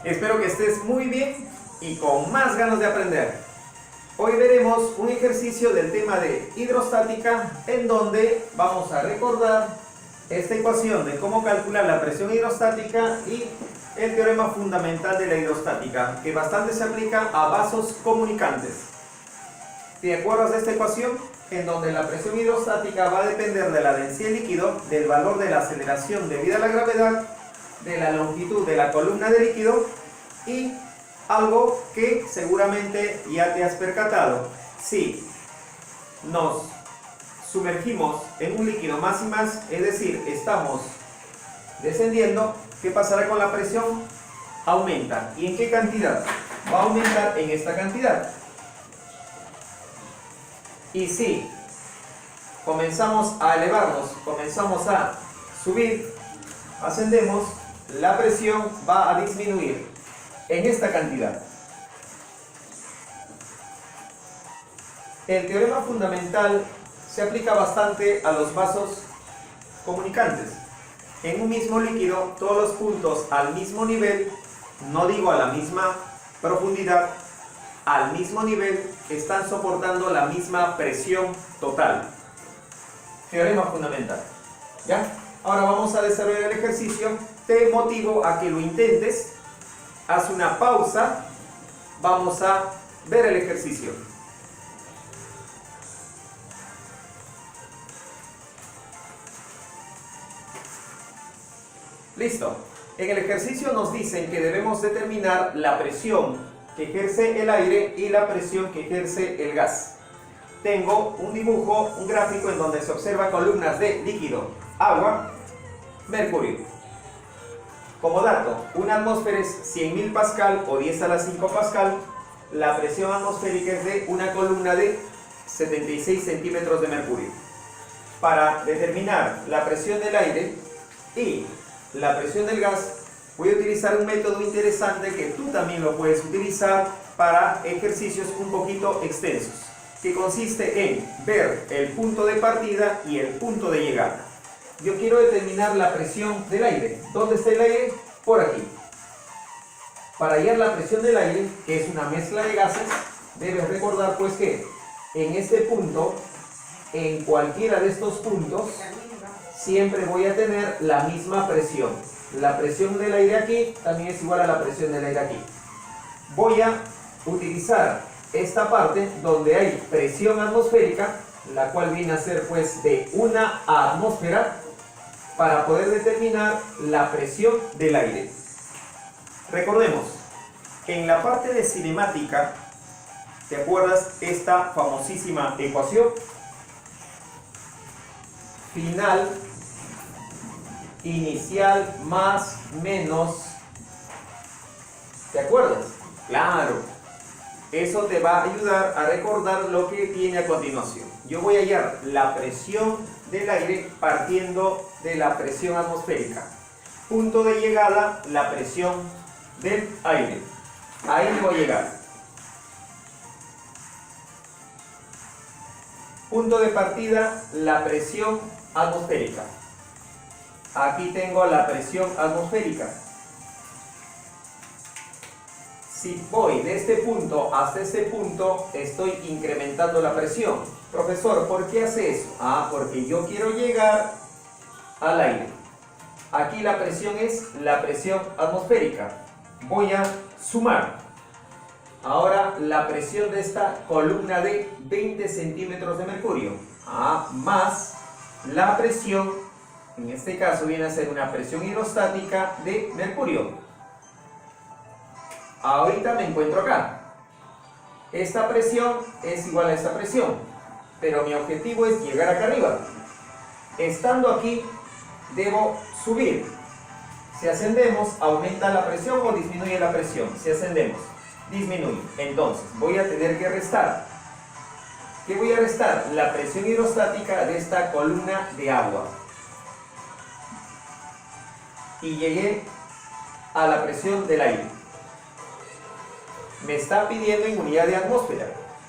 Espero que estés muy bien y con más ganas de aprender. Hoy veremos un ejercicio del tema de hidrostática en donde vamos a recordar esta ecuación de cómo calcular la presión hidrostática y el teorema fundamental de la hidrostática, que bastante se aplica a vasos comunicantes. ¿Te acuerdas de esta ecuación? En donde la presión hidrostática va a depender de la densidad del líquido, del valor de la aceleración debida a la gravedad, de la longitud de la columna de líquido y algo que seguramente ya te has percatado. Si nos sumergimos en un líquido más y más, es decir, estamos descendiendo, ¿qué pasará con la presión? Aumenta. ¿Y en qué cantidad? Va a aumentar en esta cantidad. Y si comenzamos a elevarnos, comenzamos a subir, ascendemos, la presión va a disminuir en esta cantidad. El teorema fundamental se aplica bastante a los vasos comunicantes. En un mismo líquido, todos los puntos al mismo nivel, no digo a la misma profundidad, al mismo nivel, están soportando la misma presión total. Teorema fundamental. ¿Ya? Ahora vamos a desarrollar el ejercicio. Te motivo a que lo intentes. Haz una pausa. Vamos a ver el ejercicio. Listo. En el ejercicio nos dicen que debemos determinar la presión que ejerce el aire y la presión que ejerce el gas. Tengo un dibujo, un gráfico en donde se observa columnas de líquido, agua, mercurio. Como dato, una atmósfera es 100.000 pascal o 10 a la 5 pascal. La presión atmosférica es de una columna de 76 centímetros de mercurio. Para determinar la presión del aire y la presión del gas, voy a utilizar un método interesante que tú también lo puedes utilizar para ejercicios un poquito extensos, que consiste en ver el punto de partida y el punto de llegada. Yo quiero determinar la presión del aire. ¿Dónde está el aire? Por aquí. Para hallar la presión del aire, que es una mezcla de gases, debes recordar pues que en este punto, en cualquiera de estos puntos, siempre voy a tener la misma presión. La presión del aire aquí también es igual a la presión del aire aquí. Voy a utilizar esta parte donde hay presión atmosférica, la cual viene a ser pues de una atmósfera, para poder determinar la presión del aire. Recordemos, en la parte de cinemática, ¿te acuerdas esta famosísima ecuación? Final, inicial más menos. ¿Te acuerdas? Claro. Eso te va a ayudar a recordar lo que viene a continuación. Yo voy a hallar la presión del aire partiendo de la presión atmosférica. Punto de llegada, la presión del aire. Ahí voy a llegar. Punto de partida, la presión atmosférica. Aquí tengo la presión atmosférica. Si voy de este punto hasta este punto, estoy incrementando la presión. Profesor, ¿por qué hace eso? Porque yo quiero llegar al aire. Aquí la presión es la presión atmosférica. Voy a sumar. Ahora la presión de esta columna de 20 centímetros de mercurio. Más la presión, en este caso viene a ser una presión hidrostática de mercurio. Ahorita me encuentro acá. Esta presión es igual a esta presión, pero mi objetivo es llegar acá arriba. Estando aquí, debo subir. Si ascendemos, ¿aumenta la presión o disminuye la presión? Si ascendemos, disminuye. Entonces, voy a tener que restar. ¿Qué voy a restar? La presión hidrostática de esta columna de agua. Y llegué a la presión del aire. Me está pidiendo en unidad de atmósfera.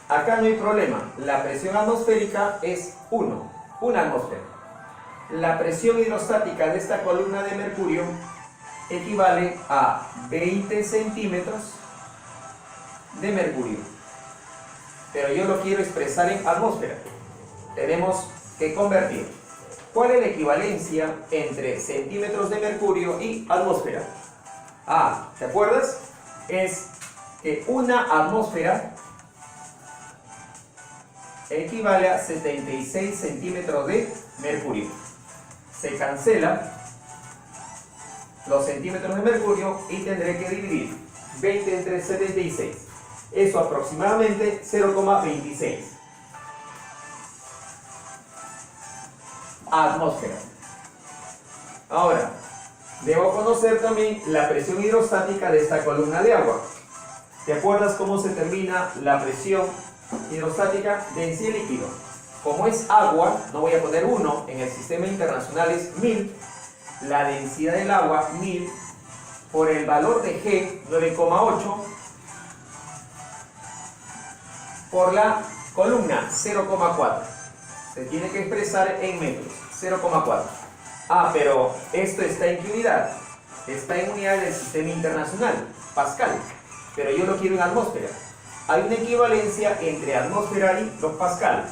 Acá no hay problema. La presión atmosférica es 1, una atmósfera. La presión hidrostática de esta columna de mercurio equivale a 20 centímetros de mercurio. Pero yo lo quiero expresar en atmósfera. Tenemos que convertir. ¿Cuál es la equivalencia entre centímetros de mercurio y atmósfera? Ah, ¿te acuerdas? Es que una atmósfera equivale a 76 centímetros de mercurio. Se cancela los centímetros de mercurio y tendré que dividir 20 entre 76. Eso aproximadamente 0,26 atmósfera. Ahora, debo conocer también la presión hidrostática de esta columna de agua. ¿Te acuerdas cómo se determina la presión hidrostática? Densidad líquido. Como es agua, no voy a poner 1, en el sistema internacional es 1000. La densidad del agua, 1000, por el valor de G, 9,8, por la columna, 0,4. Se tiene que expresar en metros, 0,4. Ah, pero esto está en ¿qué unidad? Está en unidad del sistema internacional, Pascal. Pero yo lo quiero en atmósfera. Hay una equivalencia entre atmósfera y los Pascal.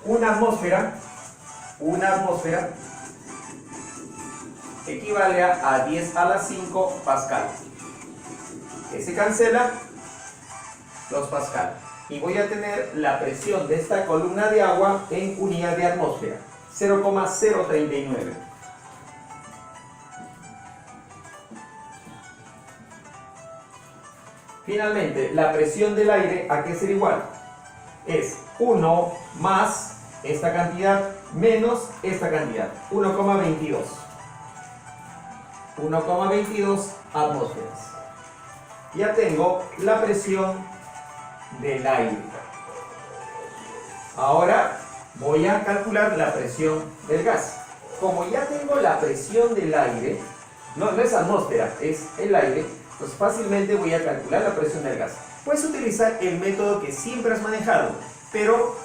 Una atmósfera equivale a 10 a la 5 Pascal. Que se cancela los Pascal. Y voy a tener la presión de esta columna de agua en unidad de atmósfera, 0,039. Finalmente, la presión del aire, ¿a qué será igual? Es 1 más esta cantidad menos esta cantidad, 1,22. 1,22 atmósferas. Ya tengo la presión del aire. Ahora voy a calcular la presión del gas. Como ya tengo la presión del aire, no es atmósfera, es el aire, pues fácilmente voy a calcular la presión del gas. Puedes utilizar el método que siempre has manejado, pero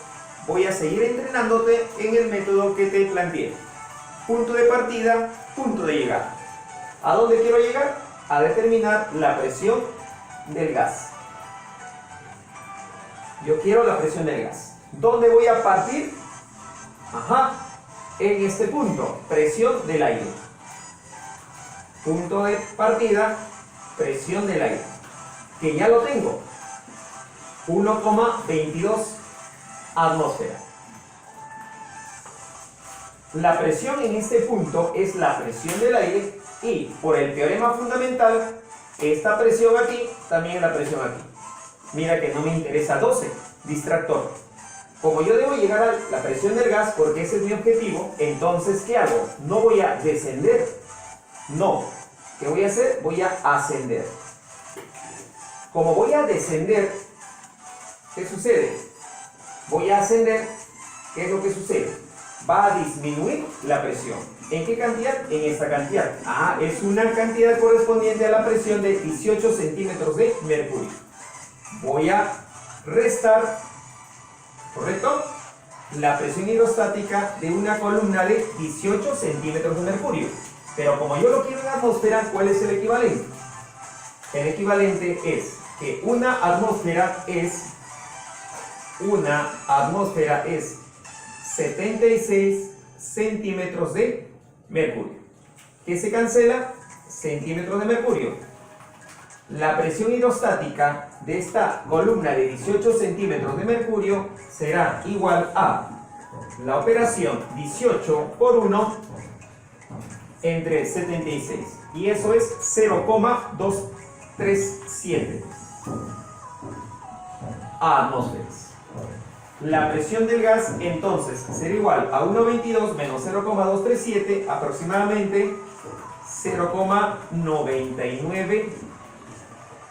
voy a seguir entrenándote en el método que te planteé. Punto de partida, punto de llegada. ¿A dónde quiero llegar? A determinar la presión del gas. Yo quiero la presión del gas. ¿Dónde voy a partir? En este punto, presión del aire. Punto de partida, presión del aire. Que ya lo tengo. 1,22 atmósfera. La presión en este punto es la presión del aire y por el teorema fundamental, esta presión aquí también es la presión aquí. Mira que no me interesa 12, distractor. Como yo debo llegar a la presión del gas porque ese es mi objetivo, entonces ¿qué hago? No voy a descender. No. ¿Qué voy a hacer? Voy a ascender. Como voy a descender, ¿qué sucede? Voy a ascender, ¿qué es lo que sucede? Va a disminuir la presión. ¿En qué cantidad? En esta cantidad. Es una cantidad correspondiente a la presión de 18 centímetros de mercurio. Voy a restar, ¿correcto?, la presión hidrostática de una columna de 18 centímetros de mercurio. Pero como yo lo quiero en atmósfera, ¿cuál es el equivalente? El equivalente es que una atmósfera es 76 centímetros de mercurio. ¿Qué se cancela? Centímetros de mercurio. La presión hidrostática de esta columna de 18 centímetros de mercurio será igual a la operación 18 por 1 entre 76. Y eso es 0,237 atmósferas. La presión del gas entonces será igual a 1,22 menos 0,237, aproximadamente 0,99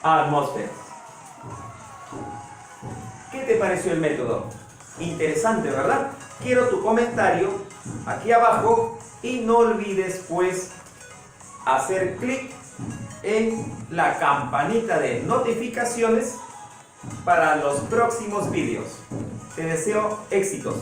atmósferas. ¿Qué te pareció el método? Interesante, ¿verdad? Quiero tu comentario aquí abajo y no olvides pues hacer clic en la campanita de notificaciones para los próximos vídeos. Te deseo éxitos.